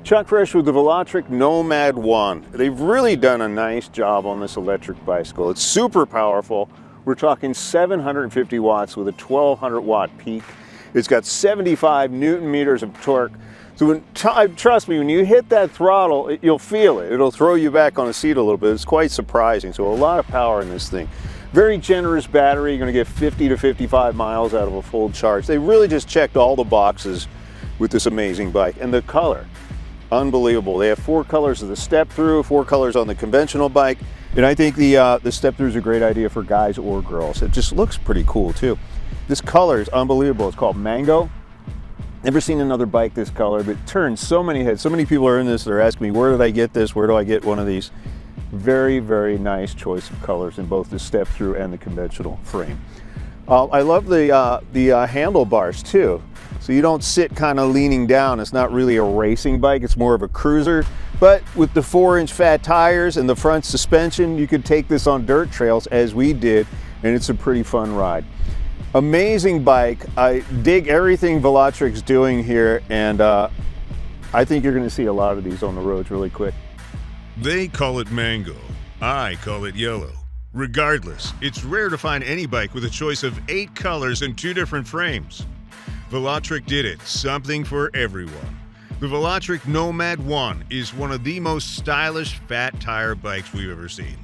Chuck Fresh with the Velotric Nomad 1. They've really done a nice job on this electric bicycle. It's super powerful. We're talking 750 watts with a 1200 watt peak. It's got 75 Newton meters of torque. So trust me, when you hit that throttle, you'll feel it. It'll throw you back on the seat a little bit. It's quite surprising. So a lot of power in this thing. Very generous battery. You're going to get 50 to 55 miles out of a full charge. They really just checked all the boxes with this amazing bike. And the color. Unbelievable. They have 4 colors of the step-through, 4 colors on the conventional bike, and I think the step-through is a great idea for guys or girls. It just looks pretty cool too. This color is unbelievable. It's called Mango. Never seen another bike this color, but it turns so many heads. So many people are in this. They're asking me, where did I get this? Where do I get one of these? Very, very nice choice of colors in both the step-through and the conventional frame. I love the handlebars too. So you don't sit kind of leaning down. It's not really a racing bike, it's more of a cruiser. But with the 4-inch fat tires and the front suspension, you could take this on dirt trails as we did, and it's a pretty fun ride. Amazing bike. I dig everything Velotric's doing here, and I think you're gonna see a lot of these on the roads really quick. They call it Mango. I call it Yellow. Regardless, it's rare to find any bike with a choice of 8 colors and 2 different frames. Velotric did it, something for everyone. The Velotric Nomad 1 is one of the most stylish fat tire bikes we've ever seen.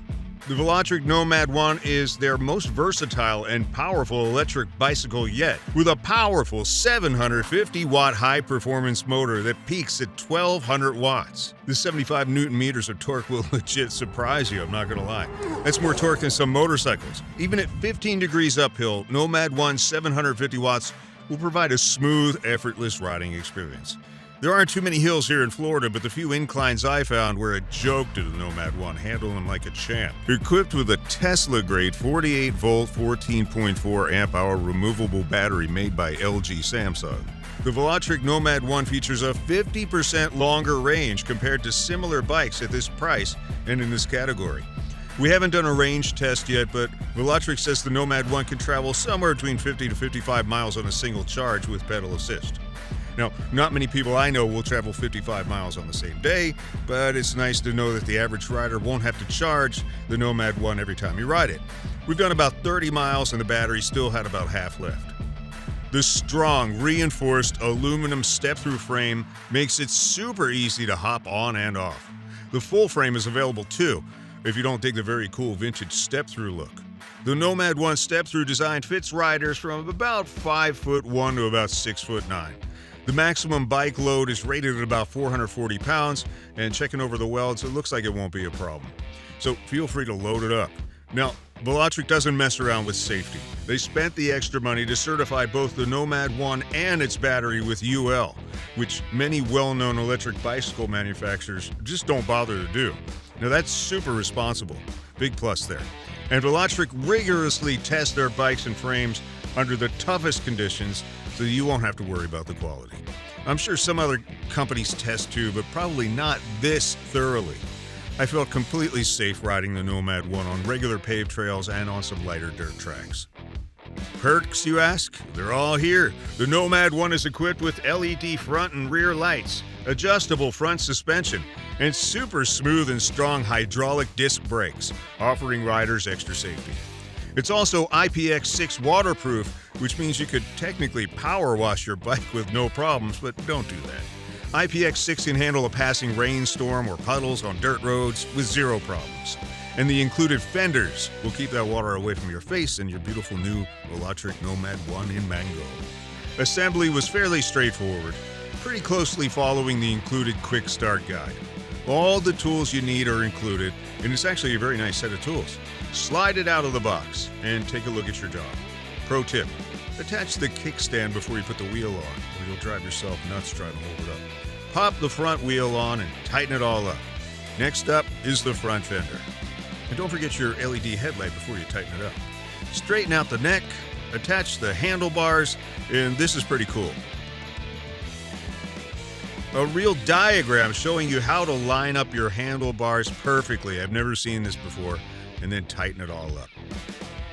The Velotric Nomad 1 is their most versatile and powerful electric bicycle yet, with a powerful 750 watt high performance motor that peaks at 1200 watts. The 75 Newton meters of torque will legit surprise you, I'm not gonna lie. That's more torque than some motorcycles. Even at 15 degrees uphill, Nomad 1's 750 watts will provide a smooth, effortless riding experience. There aren't too many hills here in Florida, but the few inclines I found were a joke to the Nomad 1, handling them like a champ. Equipped with a Tesla-grade 48-volt, 14.4 amp-hour removable battery made by LG Samsung, the Velotric Nomad 1 features a 50% longer range compared to similar bikes at this price and in this category. We haven't done a range test yet, but Velotric says the Nomad 1 can travel somewhere between 50 to 55 miles on a single charge with pedal assist. Now, not many people I know will travel 55 miles on the same day, but it's nice to know that the average rider won't have to charge the Nomad 1 every time you ride it. We've done about 30 miles and the battery still had about half left. The strong, reinforced aluminum step-through frame makes it super easy to hop on and off. The full frame is available too, if you don't dig the very cool vintage step-through look. The Nomad 1 step-through design fits riders from about 5'1" to about 6'9". The maximum bike load is rated at about 440 pounds, and checking over the welds, it looks like it won't be a problem. So feel free to load it up. Now, Velotric doesn't mess around with safety. They spent the extra money to certify both the Nomad 1 and its battery with UL, which many well-known electric bicycle manufacturers just don't bother to do. Now that's super responsible. Big plus there. And Velotric rigorously tests their bikes and frames under the toughest conditions, so you won't have to worry about the quality. I'm sure some other companies test too, but probably not this thoroughly. I felt completely safe riding the Nomad 1 on regular paved trails and on some lighter dirt tracks. Perks, you ask? They're all here. The Nomad 1 is equipped with LED front and rear lights, adjustable front suspension, and super smooth and strong hydraulic disc brakes, offering riders extra safety. It's also IPX6 waterproof, which means you could technically power wash your bike with no problems, but don't do that. IPX6 can handle a passing rainstorm or puddles on dirt roads with 0 problems. And the included fenders will keep that water away from your face in your beautiful new Velotric Nomad 1 in Mango. Assembly was fairly straightforward, pretty closely following the included quick start guide. All the tools you need are included, and it's actually a very nice set of tools. Slide it out of the box and take a look at your job. Pro tip, attach the kickstand before you put the wheel on, or you'll drive yourself nuts trying to hold it up. Pop the front wheel on and tighten it all up. Next up is the front fender. And don't forget your LED headlight before you tighten it up. Straighten out the neck, attach the handlebars, and this is pretty cool. A real diagram showing you how to line up your handlebars perfectly. I've never seen this before. And then tighten it all up.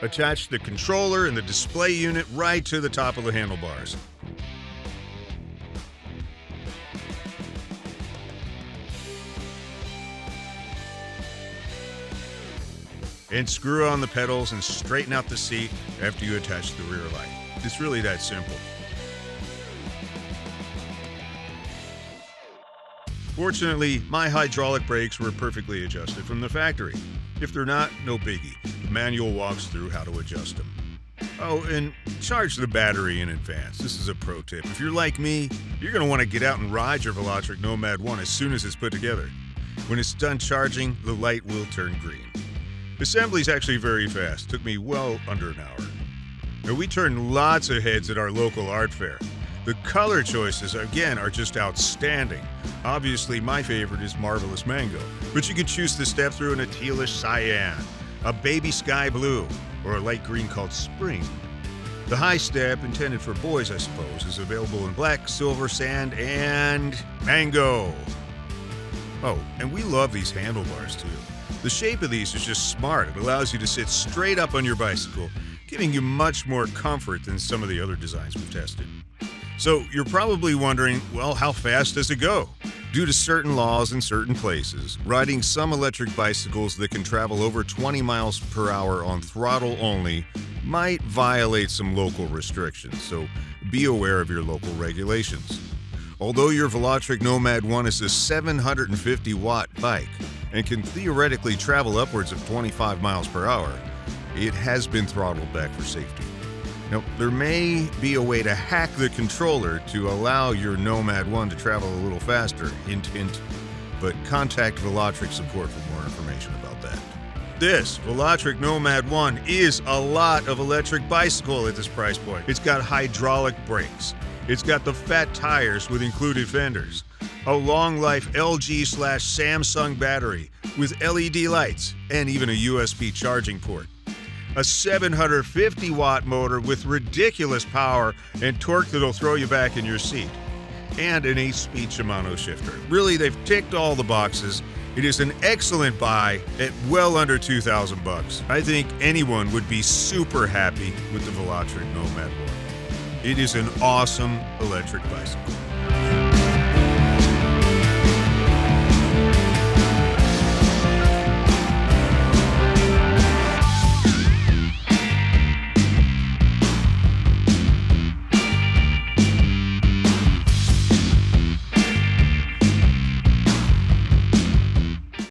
Attach the controller and the display unit right to the top of the handlebars. and screw on the pedals and straighten out the seat after you attach the rear light. It's really that simple. Fortunately, my hydraulic brakes were perfectly adjusted from the factory. If they're not, no biggie. The manual walks through how to adjust them. Oh, and charge the battery in advance. This is a pro tip. If you're like me, you're going to want to get out and ride your Velotric Nomad 1 as soon as it's put together. When it's done charging, the light will turn green. Assembly's actually very fast. Took me well under an hour. Now, we turned lots of heads at our local art fair. The color choices, again, are just outstanding. Obviously, my favorite is Marvelous Mango, but you can choose to step through in a tealish cyan, a baby sky blue, or a light green called Spring. The high step, intended for boys, I suppose, is available in black, silver, sand, and mango. Oh, and we love these handlebars too. The shape of these is just smart. It allows you to sit straight up on your bicycle, giving you much more comfort than some of the other designs we've tested. So you're probably wondering, well, how fast does it go? Due to certain laws in certain places, riding some electric bicycles that can travel over 20 miles per hour on throttle only might violate some local restrictions, so be aware of your local regulations. Although your Velotric Nomad 1 is a 750-watt bike and can theoretically travel upwards of 25 miles per hour, it has been throttled back for safety. Now, there may be a way to hack the controller to allow your Nomad 1 to travel a little faster, hint, hint, but contact Velotric support for more information about that. This Velotric Nomad 1 is a lot of electric bicycle at this price point. It's got hydraulic brakes. It's got the fat tires with included fenders, a long-life LG/Samsung battery with LED lights, and even a USB charging port. A 750-watt motor with ridiculous power and torque that'll throw you back in your seat. And an 8-speed Shimano shifter. Really, they've ticked all the boxes. It is an excellent buy at well under $2,000. I think anyone would be super happy with the Velotric Nomad 1. It is an awesome electric bicycle.